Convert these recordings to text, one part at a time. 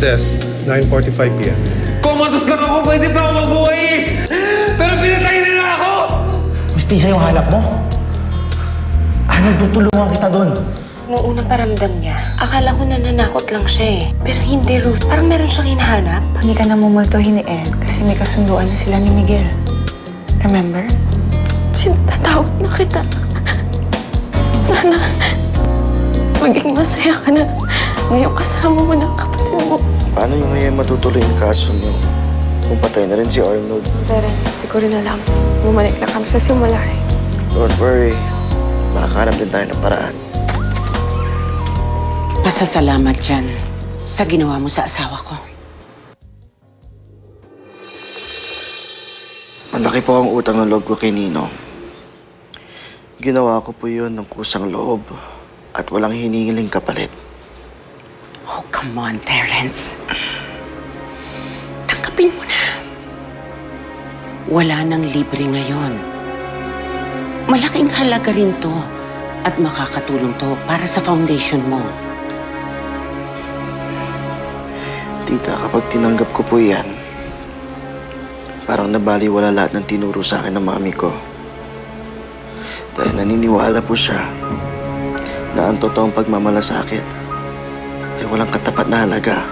death, 9:45 p.m. Kumatos lang ako, pwede pa ako mabuhay eh! Pero pinatay nila ako! Hustisya yung hanap mo? Anong tutulungan kita doon? Noong unang paramdam niya, akala ko nananakot lang siya eh. Pero hindi, Ruth. Parang meron siyang hinahanap. Hindi ka namumultuhin ni Ed kasi may kasunduan na sila ni Miguel. Remember? Pinatawag na kita. Sana maging masaya ka na ngayong kasama mo ng kapatid mo. Paano nyo ngayon matutuloy yung kaso nyo kung patay na rin si Arnold? Terence, di ko rin alam. Bumalik na kami sa simula eh. Don't worry. Makakahanap din tayo ng paraan. Pasasalamat dyan sa ginawa mo sa asawa ko. Malaki po ang utang ng loob ko kay Ninong. Ginawa ko po yun ng kusang loob at walang hiningiling kapalit. Oh, come on, Terence. Tanggapin mo na. Wala nang libre ngayon. Malaking halaga rin to at makakatulong to para sa foundation mo. Tita, kapag tinanggap ko po yan, parang nabaliwala lahat ng tinuro sa akin ng mami ko. Dahil naniniwala po siya na ang totoong pagmamalasakit ay walang katapat na halaga.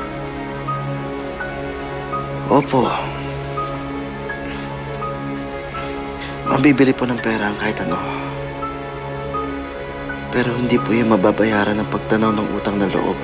Opo. Mabibili po ng pera ang kahit ano. Pero hindi po yung mababayaran ng pagtanaw ng utang na loob.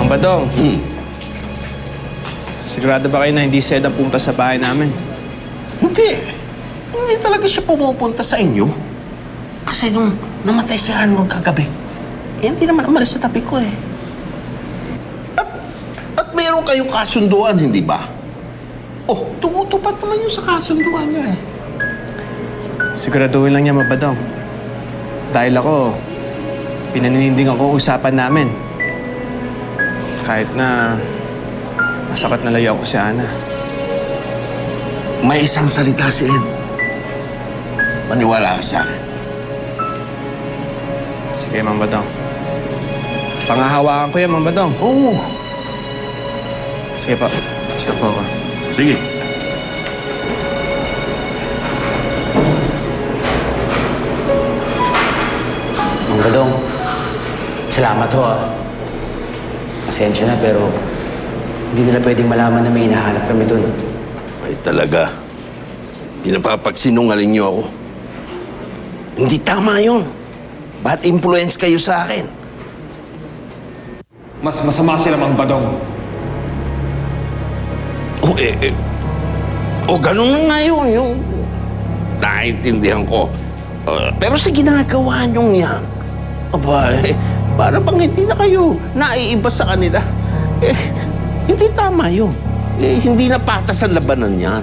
Badong, sigurado ba kayo na hindi Sed ang punta sa bahay namin? Hindi. Hindi talaga siya pumupunta sa inyo. Kasi nung namatay si Arnold kagabi, hindi naman umalis sa tabi ko eh. At mayroon kayong kasunduan, hindi ba? Oh, tumutupad naman yun sa kasunduan niya eh. Siguraduhin lang niya, Mabadong. Dahil ako, pinaninindigan ko usapan namin. Kahit na masakit na layo ako si Ana. May isang salita si Ed. Maniwala ka sa akin. Sige, Mang Badong. Pangahawakan ko yan, Mang Badong. Oo. Sige pa. Stop po ako. Sige. Mang Badong, salamat ho ah. Pasensya na pero hindi nila pwedeng malaman na may hinahanap kami dun. Ay talaga. Pinapapagsinungaling niyo ako. Hindi tama yun. Bad influence kayo sa akin. Mas masama sila, Mang Badong. Ganun na nga yun. Yung naiintindihan ko. Pero sa ginagawa niyong yan, para bang hindi na kayo naiiba sa kanila. Hindi tama yun. Hindi na patas ang labanan yan.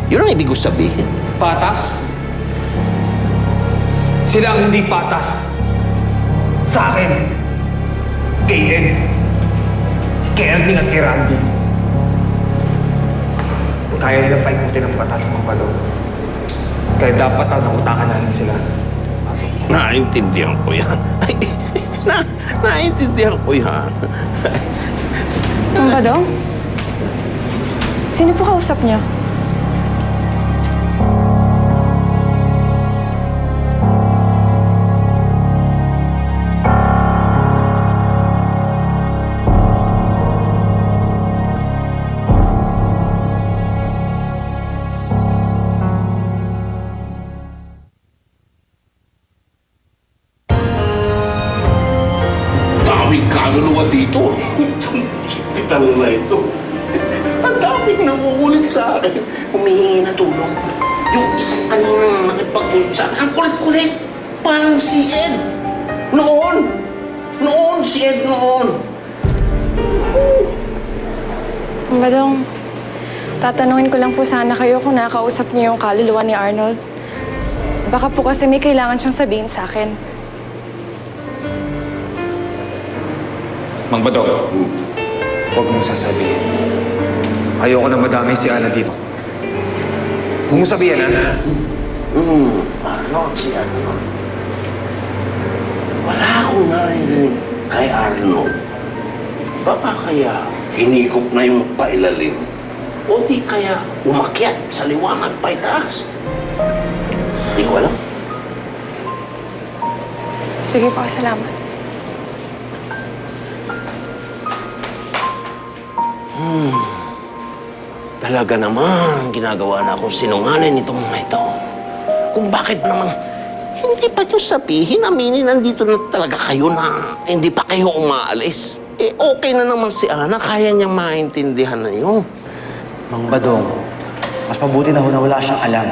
Yun ang ibig ko sabihin. Patas? Sila ang hindi patas. Sa akin. Kay Ed. Kay Ernie at kay Randy. Kaya nilang paikutin ng batas, Mang Badong. Kaya dapat nautakan natin sila. Naintindihan ko yan. Naintindihan ko yan. Mang Badong? Sino po kausap niyo? daming kaluluwa dito. Itong hospital na ito. Ang daming nangungulit sa akin. Humihingi na tulong. Yung isang kaninang nakipag-usap sa akin, ang kulit-kulit. Parang si Ed. Noon, si Ed noon. Badong, tatanungin ko lang po sana kayo kung nakausap niyo yung kaluluwa ni Arnold. Baka po kasi may kailangan siyang sabihin sa akin. Mang Badong, huwag mong sasabihin. Ayoko na madami si Ana dito. Huwag mong sabihin, ha? Arnold, si Arnold. Wala akong narinig kay Arnold. Baka kaya hinigop na yung pailalim o di kaya umakyat sa liwanag pa itaas. Di ko alam. Sige po, salamat. Talaga naman, ginagawa na akong sinungaling nitong mga ito. Kung bakit naman, hindi pa nyo sabihin, aminin, nandito na talaga kayo na hindi pa kayo umaalis. Eh, okay na naman si Ana, kaya niyang maintindihan na nyo. Mang Badong, mas mabuti na ho na wala siyang alam.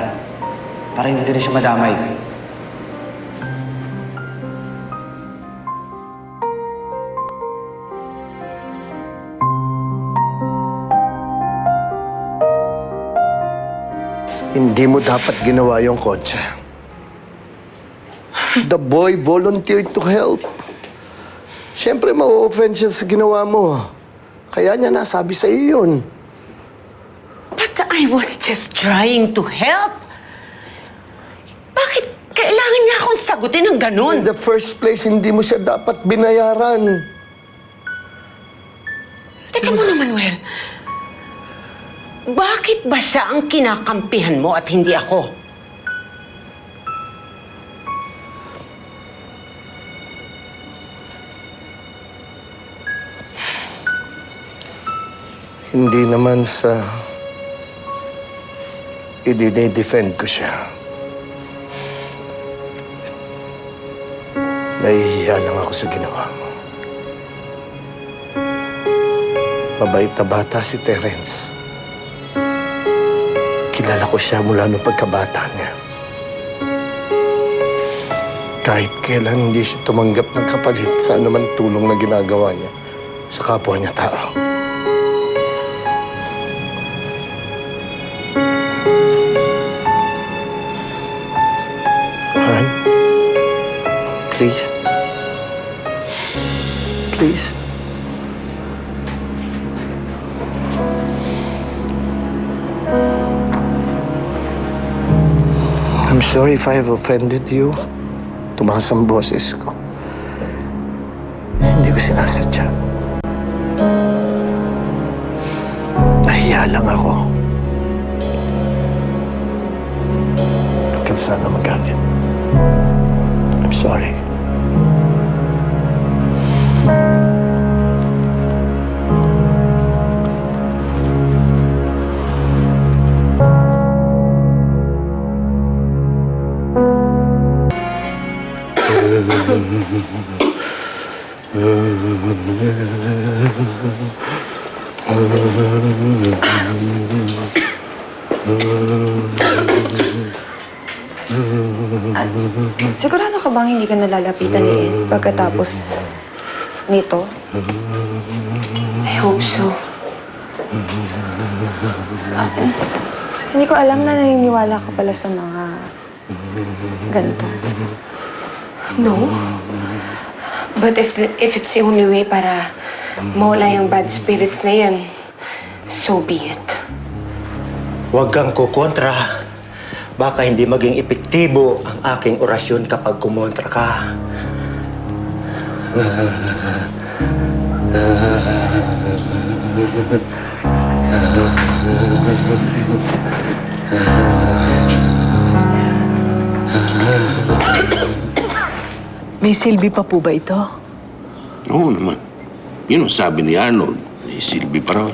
Para hindi din siya madamay. Hindi mo dapat ginawa yung kotse. The boy volunteered to help. Siyempre, ma-offend siya sa ginawa mo. Kaya niya nasabi sa iyo yun. But I was just trying to help. Bakit kailangan niya akong sagutin ng ganun? In the first place, hindi mo siya dapat binayaran. Teka muna, Manuel. Bakit ba siya ang kinakampihan mo at hindi ako? Hindi naman sa i-defend ko siya. Nahihiya lang ako sa ginawa mo. Mabait na bata si Terence. Kilala ko siya mula nung pagkabata niya. Kahit kailan hindi siya tumanggap ng kapalit sa anumang tulong na ginagawa niya sa kapwa niya tao. Han, please. Please. I'm sorry if I've offended you. Tumaas ang boses ko. Hindi ko sinasadya. Nahiya lang ako. Huwag ka sana magalit. I'm sorry. Sigurado ka bang hindi ka nalalapitan ni Ed pagkatapos nito? I hope so. Hindi ko alam na naniniwala ka pala sa mga ganito. No. But if it's the only way para mawala yung bad spirits na yan, so be it. Huwag kang kukontra. Baka hindi maging epektibo ang aking orasyon kapag kumontra ka. May silbi pa po ba ito? Oo naman. Yun ang sabi ni Arnold. May silbi pa raw.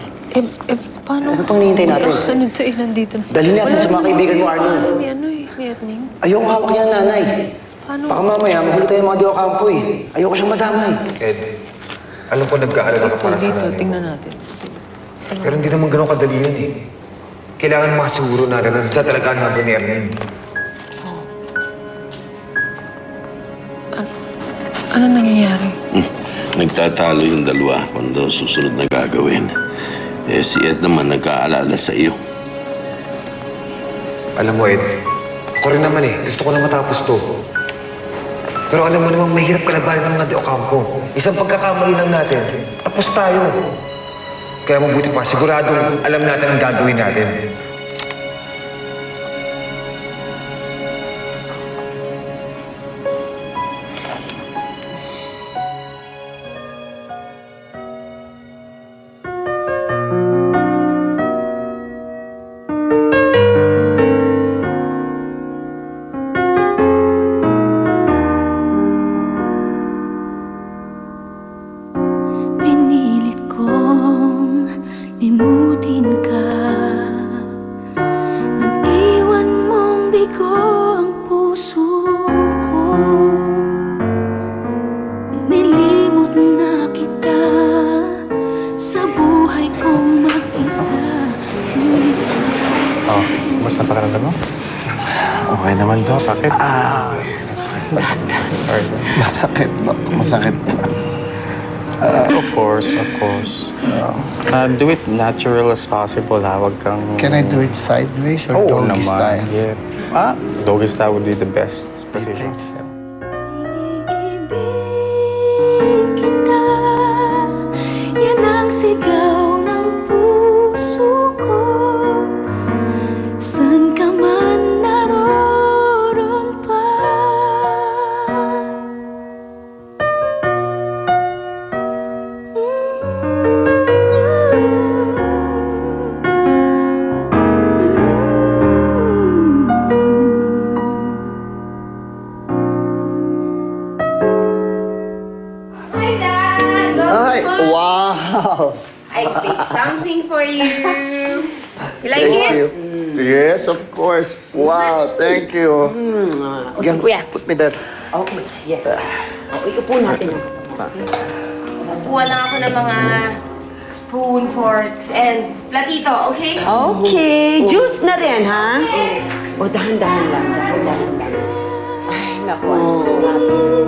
Paano? Ano pang hinihintay natin? Ano to eh, nandito na. Dalhin natin sa mga kaibigan mo, Arnold. Ni Erning. Ayoko hawak niya ng nanay. Paano? Baka mamaya, magulo tayo mga diwa kampo eh. Ayoko siyang madamay. Ed, Alam ko nagkaalala ka para sa nanay mo. tingnan natin. Pero hindi naman ganun kadali yun eh. Kailangan makasiguro natin na tatalagaan natin ni Ernie. Ano nangyayari? Nagtatalo yung dalawa kung ano susunod na gagawin. Eh, si Ed naman nagkaalala sa iyo. Alam mo, Ed, ako rin naman eh. Gusto ko na matapos to. Pero alam mo naman, mahirap ka na balik ng mga De Ocampo. Isang pagkakamali lang natin, tapos tayo. Kaya mabuti pa, siguradong alam natin ang gagawin natin. Pinilit kong limutin ka. Nag-iwan mong bigo ang puso ko. Nilimot na kita sa buhay kong mag-isa. Ngunit Oh, kumusta pakiramdam mo? Okay naman, Dok. Sakit? Masakit ba? Sorry. Masakit, Dok. Masakit ba? Of course, of course. Do it natural as possible, ha? Huwag kang... Can I do it sideways or Oo doggy naman, style? yeah. Doggy style would be the best position. Thanks. iniibig kita. Yan ang sigaw ng puso ko. San ka man naroon pa. Hi, Dad! Ay, wow! I picked something for you. You like it? Yes, of course. Wow, thank you. Yan, Kuya. put me there. Okay, yes. Iupo natin ang Kuha lang ako ng mga spoon, forks, and platito, okay? Okay, juice na rin, ha? O, dahan-dahan lang, dahan-dahan lang. Ay, naku, I'm so happy.